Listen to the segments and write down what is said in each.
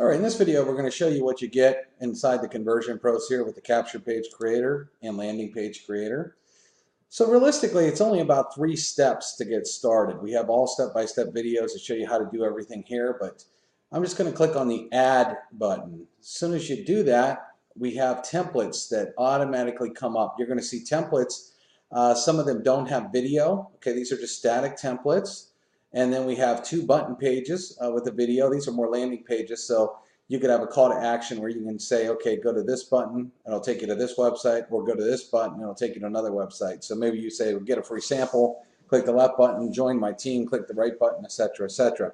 All right, in this video, we're going to show you what you get inside the Conversion Pros here with the Capture Page Creator and Landing Page Creator. So realistically, it's only about 3 steps to get started. We have all step-by-step videos to show you how to do everything here, but I'm just going to click on the Add button. As soon as you do that, we have templates that automatically come up. You're going to see templates. Some of them don't have video. Okay, these are just static templates. And then we have 2 button pages with a video. These are more landing pages, so you could have a call to action where you can say, okay, go to this button and it'll take you to this website, or go to this button and it'll take you to another website. So maybe you say, well, get a free sample, click the left button, join my team, click the right button, etc., etc.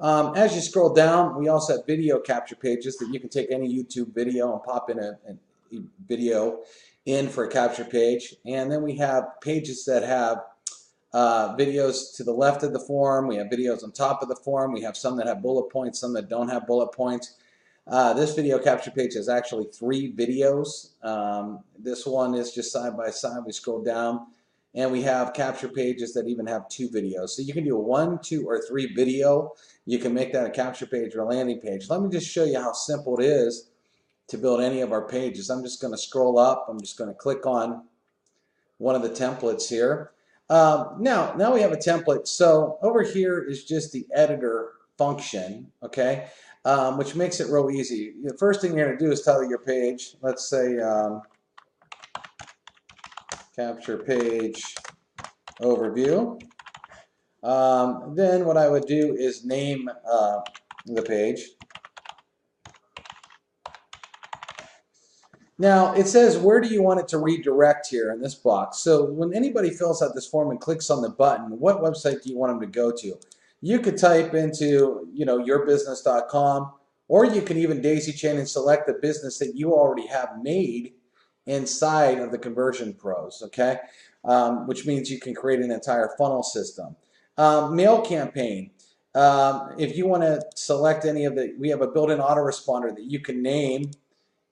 As you scroll down, we also have video capture pages that you can take any YouTube video and pop in a video in for a capture page. And then we have pages that have videos to the left of the form. We have videos on top of the form. We have some that have bullet points, some that don't have bullet points. This video capture page has actually 3 videos. This one is just side by side. We scroll down and we have capture pages that even have 2 videos. So you can do a 1, 2, or 3 video. You can make that a capture page or a landing page. Let me just show you how simple it is to build any of our pages. I'm just going to scroll up. I'm just going to click on one of the templates here. Now we have a template. So over here is just the editor function, okay, which makes it real easy. The first thing you're going to do is title your page. Let's say capture page overview. Then what I would do is name the page. Now, it says, where do you want it to redirect here in this box? So when anybody fills out this form and clicks on the button, what website do you want them to go to? You could type into, yourbusiness.com, or you can even daisy chain and select the business that you already have made inside of the Conversion Pros, okay? Which means you can create an entire funnel system. Mail campaign. If you want to select any of we have a built-in autoresponder that you can name.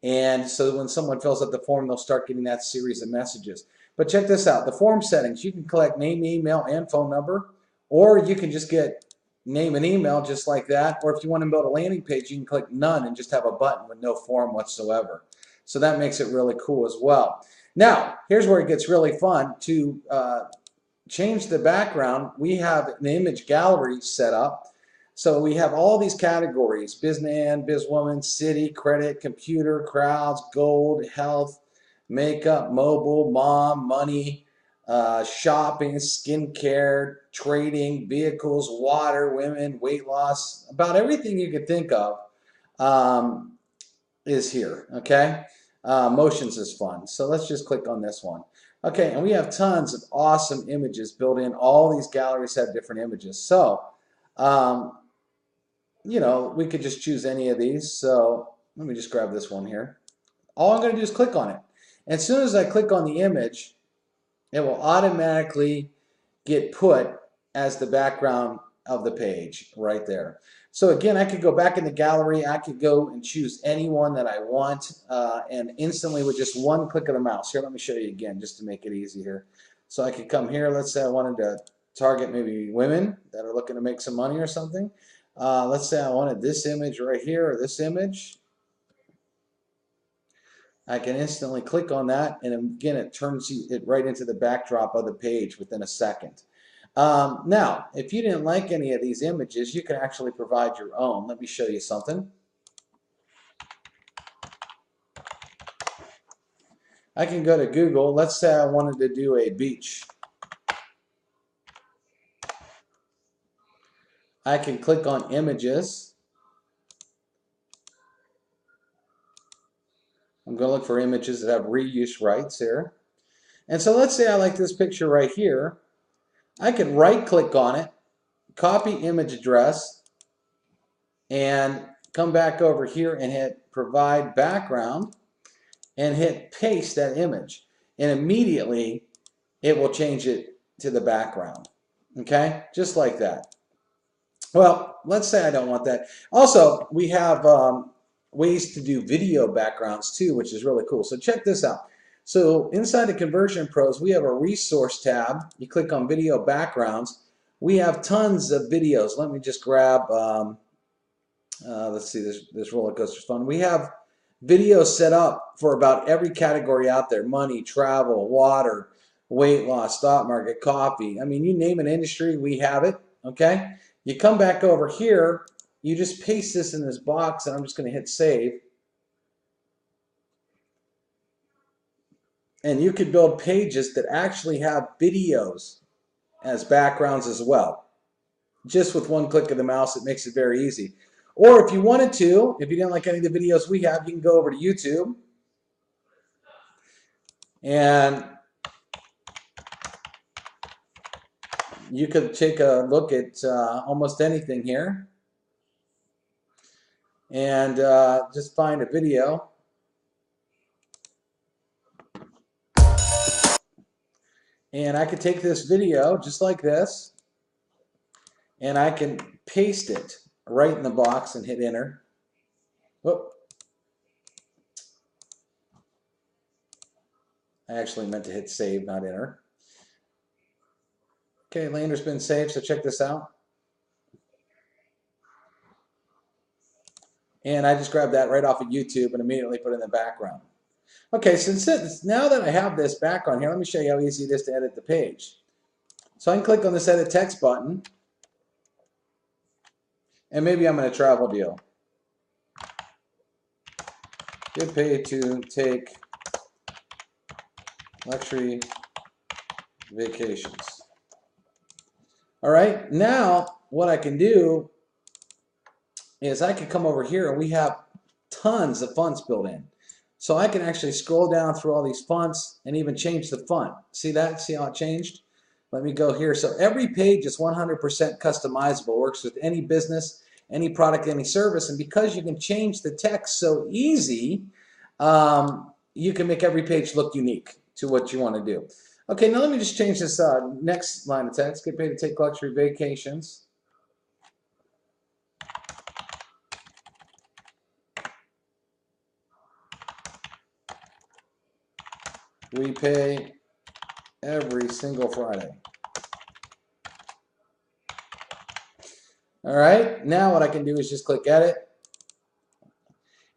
And so when someone fills out the form, they'll start getting that series of messages. But check this out. The form settings, you can collect name, email, and phone number, or you can just get name and email just like that. Or if you want to build a landing page, you can click none and just have a button with no form whatsoever. So that makes it really cool as well. Now, here's where it gets really fun. To change the background, we have an image gallery set up. So we have all these categories: bizman, bizwoman, city, credit, computer, crowds, gold, health, makeup, mobile, mom, money, shopping, skincare, trading, vehicles, water, women, weight loss. About everything you could think of is here, okay? Motions is fun. So let's just click on this one. Okay, and we have tons of awesome images built in. All these galleries have different images. So, we could just choose any of these. So let me just grab this one here. All I'm going to do is click on it. And as soon as I click on the image, it will automatically get put as the background of the page right there. So again, I could go back in the gallery. I could go and choose any one that I want, and instantly with just one click of the mouse. Here, let me show you again just to make it easy here. So I could come here. Let's say I wanted to target maybe women that are looking to make some money or something. Let's say I wanted this image right here, or this image. I can instantly click on that, and again, it turns it right into the backdrop of the page within a second. Now, if you didn't like any of these images, you can actually provide your own. Let me show you something. I can go to Google. Let's say I wanted to do a beach. I can click on images. I'm going to look for images that have reuse rights here. And so let's say I like this picture right here. I can right click on it, copy image address, and come back over here and hit provide background and hit paste that image. And immediately it will change it to the background. Okay, just like that. Well, let's say I don't want that. Also, we have ways to do video backgrounds too, which is really cool. So check this out. So inside the Conversion Pros, we have a resource tab. You click on video backgrounds. We have tons of videos. Let me just grab Let's see, this roller coaster's fun. We have videos set up for about every category out there: money, travel, water, weight loss, stock market, coffee. I mean, you name an industry, we have it. Okay. You come back over here, you just paste this in this box, and I'm just going to hit save. And you could build pages that actually have videos as backgrounds as well. Just with one click of the mouse, it makes it very easy. Or if you wanted to, if you didn't like any of the videos we have, you can go over to YouTube and you could take a look at almost anything here and just find a video. And I could take this video just like this and I can paste it right in the box and hit enter. Whoop. I actually meant to hit save, not enter. Okay, Lander's been saved, so check this out. And I just grabbed that right off of YouTube and immediately put it in the background. Okay, now that I have this background here, let me show you how easy it is to edit the page. So I can click on this edit text button, and maybe I'm in a travel deal. Get paid to take luxury vacations. All right, now what I can do is I can come over here and we have tons of fonts built in. So I can actually scroll down through all these fonts and even change the font. See that? See how it changed? Let me go here. So every page is 100% customizable. Works with any business, any product, any service. And because you can change the text so easy, you can make every page look unique to what you want to do. Okay, now let me just change this next line of text. Get paid to take luxury vacations. We pay every single Friday. All right, now what I can do is just click edit.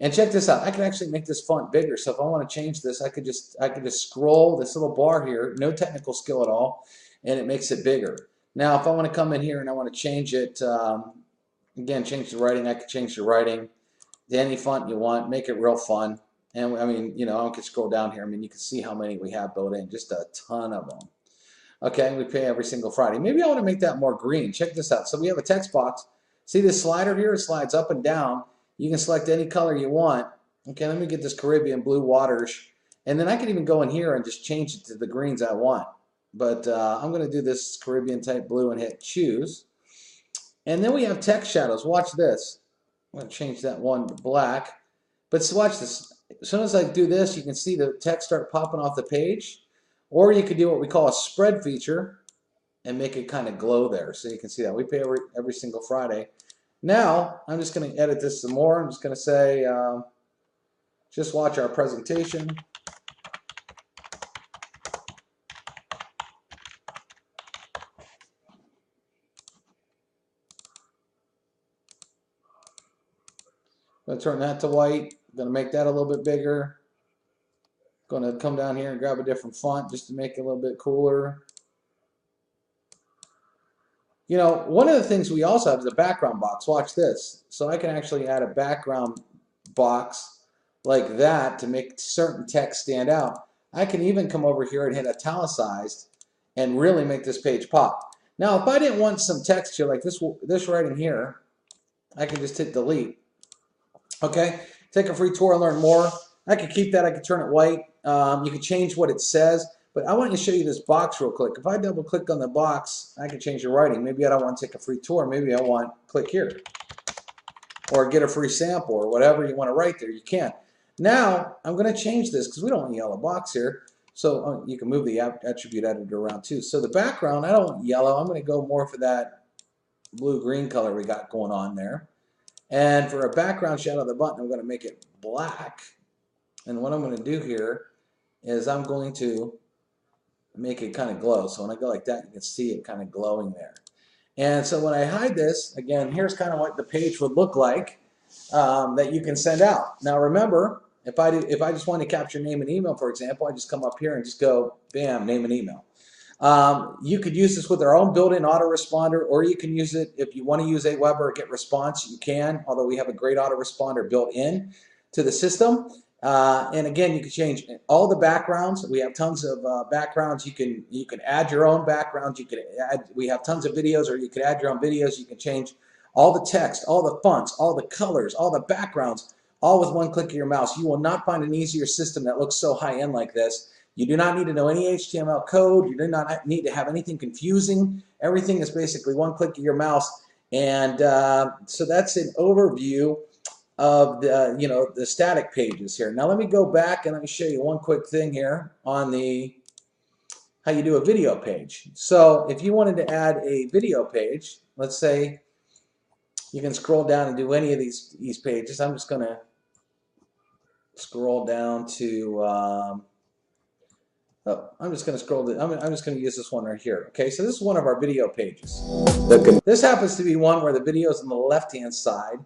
And check this out. I can actually make this font bigger. So if I want to change this, I could just scroll this little bar here, no technical skill at all, and it makes it bigger. Now, if I want to come in here and I want to change it, again, change the writing, I could change the writing to any font you want, make it real fun. And I mean, you know, I could scroll down here. I mean, you can see how many we have built in, just a ton of them. Okay, we pay every single Friday. Maybe I want to make that more green. Check this out. So we have a text box. See this slider here? It slides up and down. You can select any color you want. Okay, let me get this Caribbean blue waters. And then I can even go in here and just change it to the greens I want. But I'm going to do this Caribbean type blue and hit choose. And then we have text shadows. Watch this. I'm going to change that one to black. But watch this. As soon as I do this, you can see the text start popping off the page. Or you could do what we call a spread feature and make it kind of glow there. So you can see that. We pay every single Friday. Now, I'm just going to edit this some more. I'm just going to say, just watch our presentation. I'm going to turn that to white. I'm going to make that a little bit bigger. Going to come down here and grab a different font just to make it a little bit cooler. You know, one of the things we also have is a background box. Watch this. So I can actually add a background box like that to make certain text stand out. I can even come over here and hit italicized and really make this page pop. Now, if I didn't want some text here like this writing here, I can just hit delete. Okay, take a free tour and learn more. I could keep that. I could turn it white. You can change what it says. But I want to show you this box real quick. If I double click on the box, I can change the writing. Maybe I don't want to take a free tour. Maybe I want click here. Or get a free sample or whatever you want to write there. You can. Now, I'm going to change this because we don't want a yellow box here. So you can move the attribute editor around too. So the background, I don't want yellow. I'm going to go more for that blue-green color we got going on there. And for a background shadow of the button, I'm going to make it black. And what I'm going to do here is I'm going to make it kind of glow. So when I go like that, you can see it kind of glowing there. And so when I hide this, again, here's kind of what the page would look like. that you can send out. Now remember, if I just want to capture name and email, for example, I just come up here and just go, bam, name and email. You could use this with our own built-in autoresponder, or you can use it if you want to use Aweber or GetResponse, you can, although we have a great autoresponder built in to the system. And again, you can change all the backgrounds. We have tons of backgrounds. You can add your own backgrounds. You can add. We have tons of videos, or you can add your own videos. You can change all the text, all the fonts, all the colors, all the backgrounds, all with one click of your mouse. You will not find an easier system that looks so high-end like this. You do not need to know any HTML code. You do not need to have anything confusing. Everything is basically one click of your mouse. And so that's an overview of the static pages here. Now let me go back and let me show you one quick thing here on how you do a video page. So if you wanted to add a video page, let's say you can scroll down and do any of these pages. I'm just going to scroll down to I'm just going to scroll. I'm just going to use this one right here. Okay, so this is one of our video pages. This happens to be one where the video is on the left-hand side,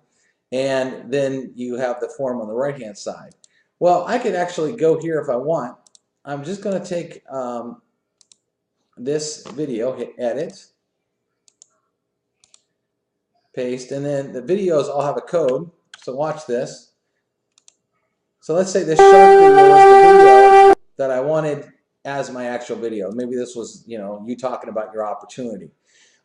and then you have the form on the right-hand side. Well, I could actually go here if I want. I'm just going to take this video, hit Edit, paste, and then the videos all have a code. So watch this. So let's say this shark video was the video that I wanted as my actual video. Maybe this was, you talking about your opportunity.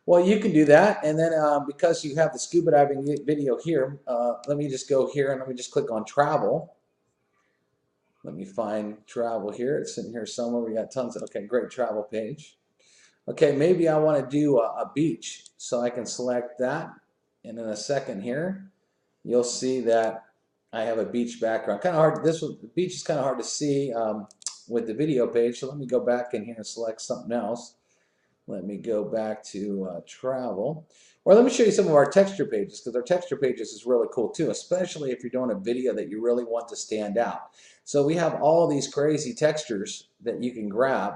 Well, you can do that, and then because you have the scuba diving video here, let me just go here and let me just click on travel. Let me find travel here. It's in here somewhere. We got tons of, okay, great travel page. Okay, maybe I want to do a beach, so I can select that, and in a second here, you'll see that I have a beach background. Kind of hard. The beach is kind of hard to see with the video page, so let me go back in here and select something else. Let me go back to travel. Or let me show you some of our texture pages, because our texture pages is really cool too, especially if you're doing a video that you really want to stand out. So we have all these crazy textures that you can grab,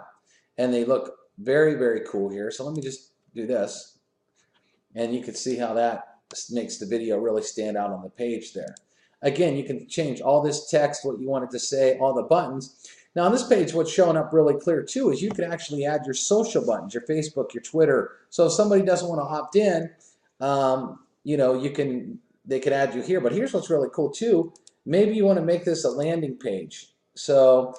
and they look very, very cool here. So let me just do this, and you can see how that makes the video really stand out on the page there. Again, you can change all this text, what you want it to say, all the buttons. Now on this page, what's showing up really clear too is you can actually add your social buttons, your Facebook, your Twitter. So if somebody doesn't want to opt in, they could add you here. But here's what's really cool too. Maybe you want to make this a landing page. So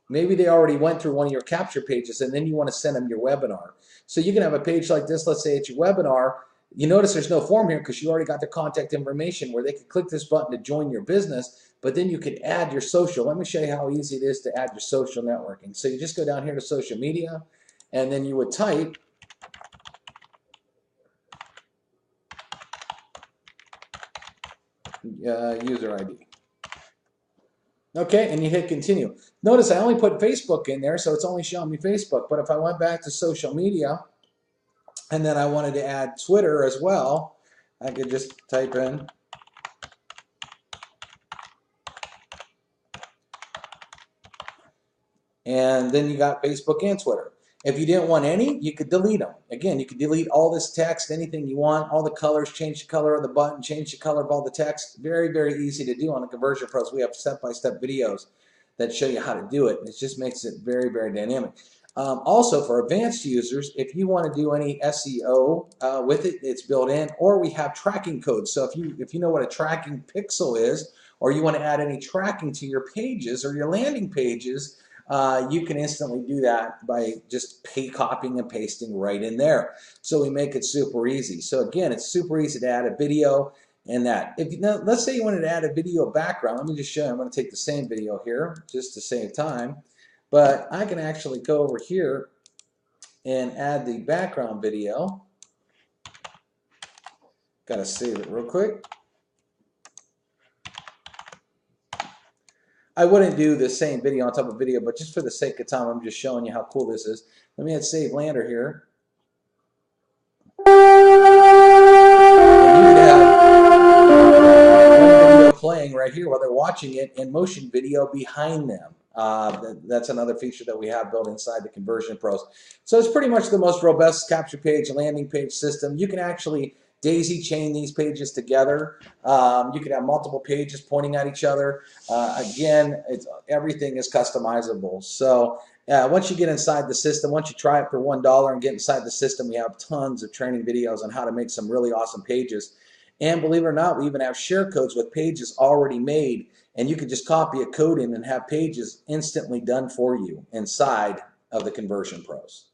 maybe they already went through one of your capture pages, and then you want to send them your webinar. So you can have a page like this. Let's say it's your webinar. You notice there's no form here because you already got their contact information where they could click this button to join your business, but then you could add your social. Let me show you how easy it is to add your social networking. So you just go down here to social media, and then you would type user ID. Okay, and you hit continue. Notice I only put Facebook in there, so it's only showing me Facebook, but if I went back to social media, and then I wanted to add Twitter as well, I could just type in and then you got Facebook and Twitter. If you didn't want any, you could delete them. Again, you could delete all this text, anything you want, all the colors, change the color of the button, change the color of all the text. Very, very easy to do on the Conversion Pros. We have step-by-step videos that show you how to do it. It just makes it very, very dynamic. Also, for advanced users, if you want to do any SEO with it, it's built in, or we have tracking codes. So if you know what a tracking pixel is, or you want to add any tracking to your pages or your landing pages, you can instantly do that by just copying and pasting right in there. So we make it super easy. So again, it's super easy to add a video and that. Now, let's say you wanted to add a video background. Let me just show you. I'm going to take the same video here just to save time. But I can actually go over here and add the background video. Got to save it real quick. I wouldn't do the same video on top of video, but just for the sake of time, I'm just showing you how cool this is. Let me hit Save Lander here. And you can have one video playing right here while they're watching it and motion video behind them. That's another feature that we have built inside the Conversion Pros. So it's pretty much the most robust capture page, landing page system. You can actually daisy chain these pages together. You can have multiple pages pointing at each other. Again, everything is customizable. So once you get inside the system, once you try it for $1 and get inside the system, we have tons of training videos on how to make some really awesome pages. And believe it or not, we even have share codes with pages already made, and you can just copy a code in and have pages instantly done for you inside of the Conversion Pros.